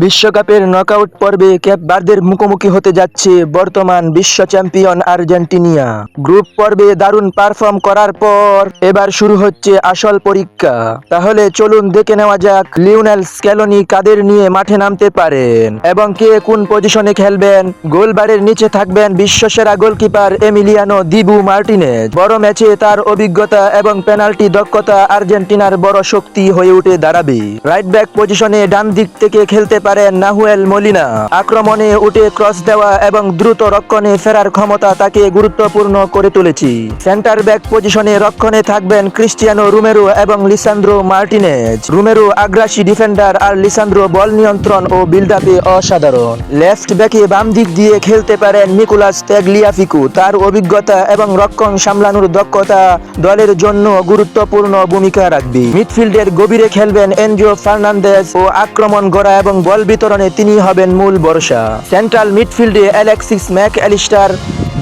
বিশ্বকাপের নকআউট পর্বে কেপ ভার্দের মুখোমুখি হতে যাচ্ছে বর্তমান বিশ্ব চ্যাম্পিয়ন আর্জেন্টিনা। গ্রুপ পর্বে দারুণ পারফর্ম করার পর এবার শুরু হচ্ছে আসল পরীক্ষা। তাহলে চলুন দেখে নেওয়া যাক লিওনেল স্ক্যালোনি কাদের নিয়ে মাঠে নামতে পারেন এবং কে কোন পজিশনে খেলবেন। গোলবারের নিচে থাকবেন বিশ্বসেরা গোলকিপার এমিলিয়ানো দিবু মার্টিনেজ। বড় ম্যাচে তার অভিজ্ঞতা এবং পেনাল্টি দক্ষতা আর্জেন্টিনার বড় শক্তি হয়ে উঠে দাঁড়াবে। রাইট ব্যাক পজিশনে ডান দিক থেকে খেলতে পারেন নাহুয়েল মলিনা। আক্রমণে উঠে ক্রস দেওয়া এবং দ্রুত রক্ষণে ফেরার ক্ষমতা তাকে গুরুত্বপূর্ণ করে তুলেছে। সেন্টার ব্যাক পজিশনে রক্ষণে থাকবেন ক্রিস্টিয়ানো রোমেরো এবং লিসান্দ্রো মার্টিনেজ। রোমেরো আগ্রাসী ডিফেন্ডার আর লিসান্দ্রো বল নিয়ন্ত্রণ ও বিল্ড আপে অসাধারণ। লেফট ব্যাকে বাম দিক দিয়ে খেলতে পারেন নিকোলাস তাগলিয়াফিকো। তার অভিজ্ঞতা এবং রক্ষণ সামলানোর দক্ষতা দলের জন্য গুরুত্বপূর্ণ ভূমিকা রাখবে। মিডফিল্ডের গভীরে খেলবেন এনজো ফার্নান্দেজ ও আক্রমণ গড়া এবং বল বিতরণে তিনি হবেন মূল ভরসা। সেন্ট্রাল মিডফিল্ডে Alexis Mac Allister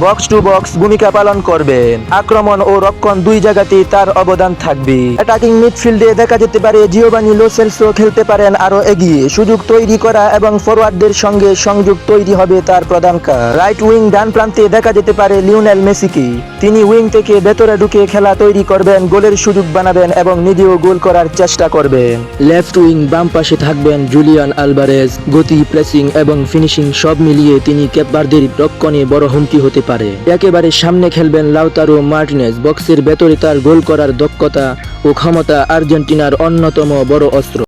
box to box ভূমিকা পালন করবেন। আক্রমণ ও রক্ষণ দুই জায়গাতেই তার অবদান থাকবে। অ্যাটাকিং মিডফিল্ডে দেখা যেতে পারে জিওভানি লো সেলসো খেলতে পারেন আরো এগিয়ে। সুযোগ তৈরি করা এবং ফরওয়ার্ডদের সঙ্গে সংযোগ তৈরি হবে তার প্রধান কাজ। রাইট উইং ডান প্রান্তে দেখা যেতে পারে লিওনেল মেসিকে। তিনি উইং থেকে ভেতরে ঢুকে খেলা তৈরি করবেন, গোলের সুযোগ বানাবেন এবং নিজেও গোল করার চেষ্টা করবেন। লেফট উইং বাম পাশে থাকবেন জুলিয়ান আলভারেজ। গতি, প্রেসিং এবং ফিনিশিং সব মিলিয়ে তিনি কেপ ভার্দের রক্ষণে বড় হুমকি হতে পারে। একেবারে সামনে খেলবেন লাউতারো মার্টিনেজ। বক্সের ভেতরে তার গোল করার দক্ষতা ও ক্ষমতা আর্জেন্টিনার অন্যতম বড় অস্ত্র।